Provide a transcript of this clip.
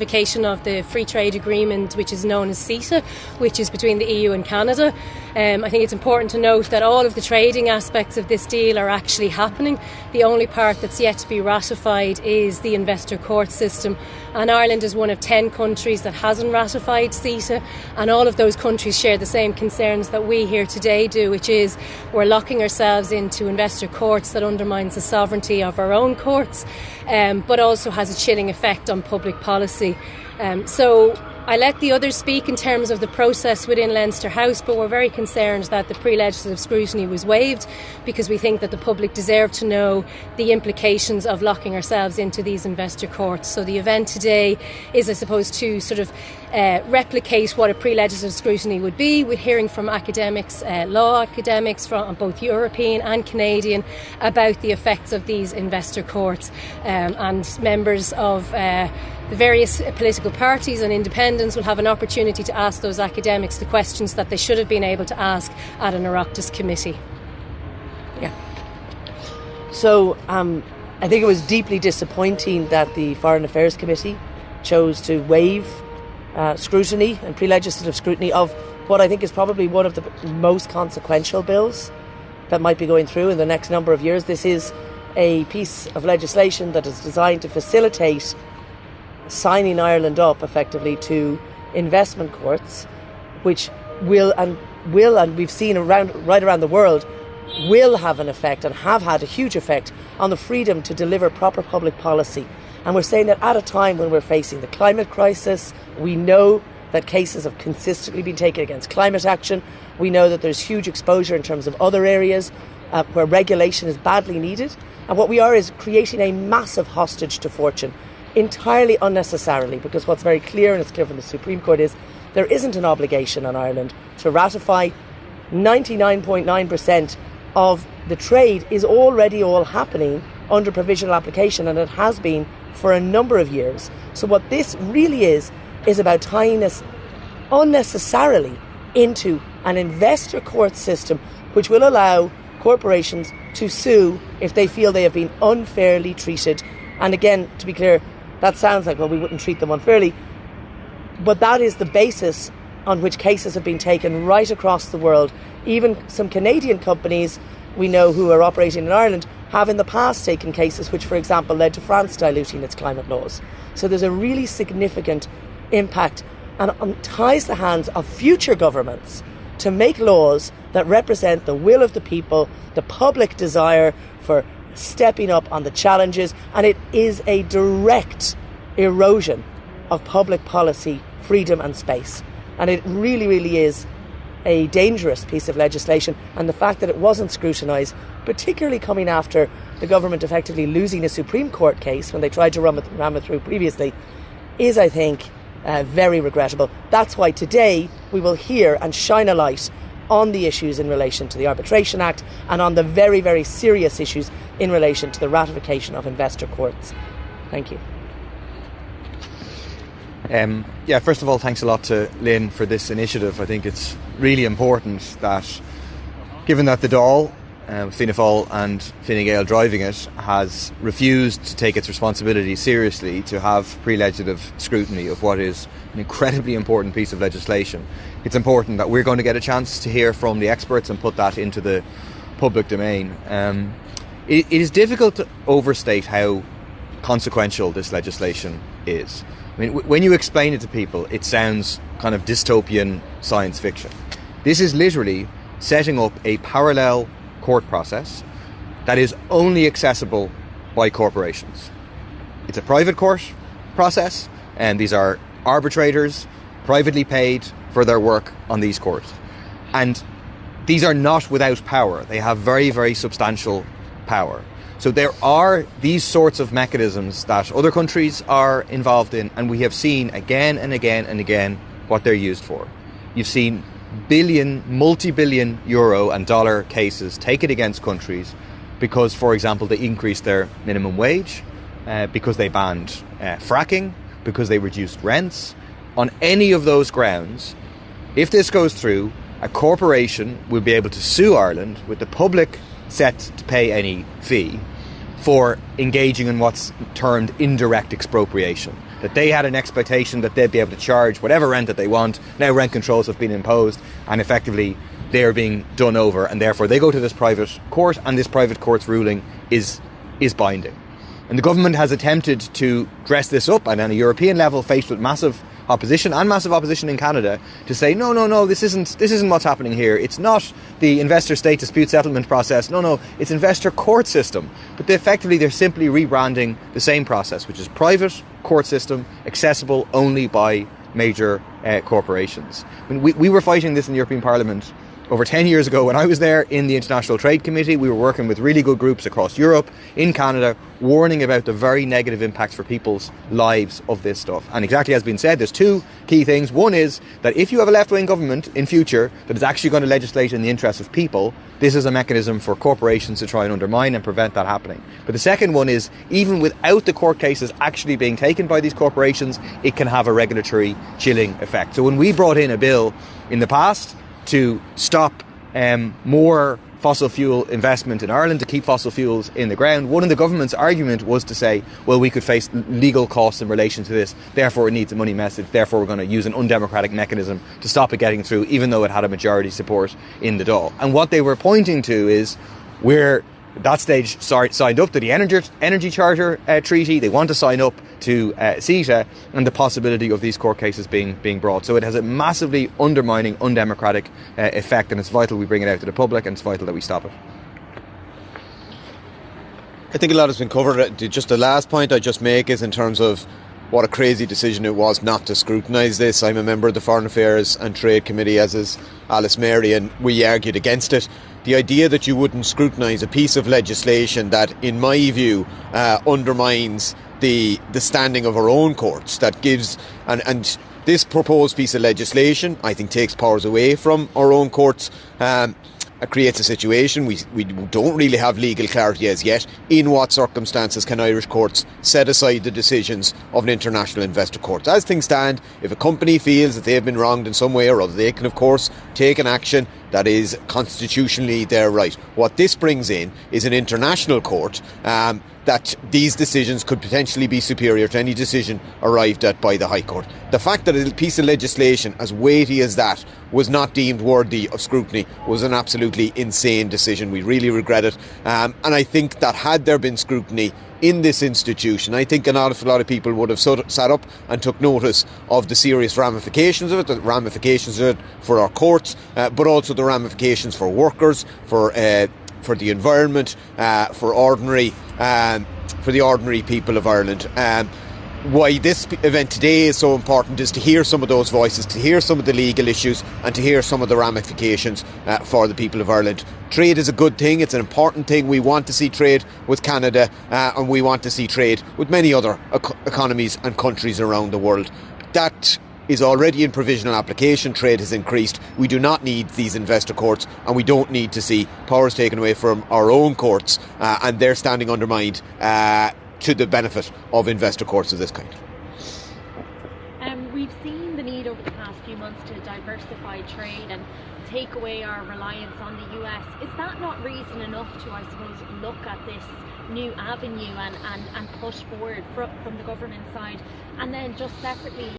of the free trade agreement, which is known as CETA, which is between the EU and Canada. I think it's important to note that all of the trading aspects of this deal are actually happening. The only part that's yet to be ratified is the investor court system, and Ireland is one of 10 countries that hasn't ratified CETA, and all of those countries share the same concerns that we here today do, which is we're locking ourselves into investor courts that undermines the sovereignty of our own courts, but also has a chilling effect on public policy. So I let the others speak in terms of the process within Leinster House, but we're very concerned that the pre-legislative scrutiny was waived, because we think that the public deserve to know the implications of locking ourselves into these investor courts. So the event today is, I suppose, to sort of replicate what a pre-legislative scrutiny would be, with hearing from academics, law academics from both European and Canadian, about the effects of these investor courts, and members of the various political parties and independents will have an opportunity to ask those academics the questions that they should have been able to ask at an Oireachtas committee. Yeah. So I think it was deeply disappointing that the Foreign Affairs Committee chose to waive scrutiny and pre-legislative scrutiny of what I think is probably one of the most consequential bills that might be going through in the next number of years. This is a piece of legislation that is designed to facilitate signing Ireland up effectively to investment courts, which will and we've seen right around the world, will have an effect and have had a huge effect on the freedom to deliver proper public policy. And we're saying that at a time when we're facing the climate crisis. We know that cases have consistently been taken against climate action. We know that there's huge exposure in terms of other areas where regulation is badly needed. And what we are is creating a massive hostage to fortune, entirely unnecessarily, because what's very clear, and it's clear from the Supreme Court, is there isn't an obligation on Ireland to ratify. 99.9% of the trade is already all happening under provisional application, and it has been for a number of years. So what this really is about tying us unnecessarily into an investor court system, which will allow corporations to sue if they feel they have been unfairly treated. And again, to be clear, that sounds like, well, we wouldn't treat them unfairly, but that is the basis on which cases have been taken right across the world. Even some Canadian companies we know who are operating in Ireland have in the past taken cases which, for example, led to France diluting its climate laws. So there's a really significant impact, and ties the hands of future governments to make laws that represent the will of the people, the public desire for stepping up on the challenges, and it is a direct erosion of public policy, freedom and space. And it really, really is a dangerous piece of legislation, and the fact that it wasn't scrutinised, particularly coming after the government effectively losing a Supreme Court case when they tried to ram it through previously, is, I think, very regrettable. That's why today we will hear and shine a light on the issues in relation to the Arbitration Act and on the very, very serious issues in relation to the ratification of investor courts. Thank you. First of all, thanks a lot to Lynn for this initiative. I think it's really important that, given that the Dáil, Fianna Fáil and Fine Gael driving it, has refused to take its responsibility seriously to have pre-legislative scrutiny of what is an incredibly important piece of legislation. It's important that we're going to get a chance to hear from the experts and put that into the public domain. It is difficult to overstate how consequential this legislation is. I mean, when you explain it to people, it sounds kind of dystopian science fiction. This is literally setting up a parallel court process that is only accessible by corporations. It's a private court process, and these are arbitrators privately paid for their work on these courts. And these are not without power. They have very, very substantial power. So there are these sorts of mechanisms that other countries are involved in, and we have seen again and again and again what they're used for. You've seen multi-billion euro and dollar cases taken against countries because, for example, they increased their minimum wage, because they banned fracking, because they reduced rents. On any of those grounds, if this goes through, a corporation will be able to sue Ireland with the public set to pay any fee for engaging in what's termed indirect expropriation. that they had an expectation that they'd be able to charge whatever rent that they want. Now rent controls have been imposed, and effectively they're being done over, and therefore they go to this private court, and this private court's ruling is binding. And the government has attempted to dress this up, and on a European level, faced with massive opposition and massive opposition in Canada, to say no, this isn't what's happening here. It's not the investor state dispute settlement process. No, it's investor court system. But they're simply rebranding the same process, which is private court system, accessible only by major corporations. When we were fighting this in the European Parliament over 10 years ago, when I was there in the International Trade Committee, we were working with really good groups across Europe, in Canada, warning about the very negative impacts for people's lives of this stuff. And exactly as has been said, there's two key things. One is that if you have a left-wing government in future that is actually going to legislate in the interests of people, this is a mechanism for corporations to try and undermine and prevent that happening. But the second one is, even without the court cases actually being taken by these corporations, it can have a regulatory chilling effect. So when we brought in a bill in the past to stop more fossil fuel investment in Ireland, to keep fossil fuels in the ground, one of the government's argument was to say, well, we could face legal costs in relation to this, therefore it needs a money message, therefore we're going to use an undemocratic mechanism to stop it getting through, even though it had a majority support in the Dáil. And what they were pointing to is, we're at that stage signed up to the Energy Charter Treaty. They want to sign up to CETA, and the possibility of these court cases being brought. So it has a massively undermining, undemocratic effect, and it's vital we bring it out to the public, and it's vital that we stop it. I think a lot has been covered. Just the last point I just make is in terms of what a crazy decision it was not to scrutinise this. I'm a member of the Foreign Affairs and Trade Committee, as is Alice Mary, and we argued against it. The idea that you wouldn't scrutinise a piece of legislation that, in my view, undermines the standing of our own courts, that gives and this proposed piece of legislation, I think, takes powers away from our own courts. It creates a situation we don't really have legal clarity as yet. In what circumstances can Irish courts set aside the decisions of an international investor court? As things stand, if a company feels that they've been wronged in some way or other, they can of course take an action that is constitutionally their right. What this brings in is an international court that these decisions could potentially be superior to any decision arrived at by the High Court. The fact that a piece of legislation as weighty as that was not deemed worthy of scrutiny was an absolutely insane decision. We really regret it. And I think that had there been scrutiny in this institution, I think an awful lot of people would have sat up and took notice of the serious ramifications of it, the ramifications of it for our courts, but also the ramifications for workers, for the environment, for the ordinary people of Ireland. Why this event today is so important is to hear some of those voices, to hear some of the legal issues, and to hear some of the ramifications for the people of Ireland. Trade is a good thing, it's an important thing. We want to see trade with Canada, and we want to see trade with many other economies and countries around the world. That is already in provisional application. Trade has increased. We do not need these investor courts, and we don't need to see powers taken away from our own courts and their standing undermined to the benefit of investor courts of this kind. We've seen the need over the past few months to diversify trade and take away our reliance on the US. Is that not reason enough to, I suppose, look at this new avenue and push forward from the government side? And then just separately,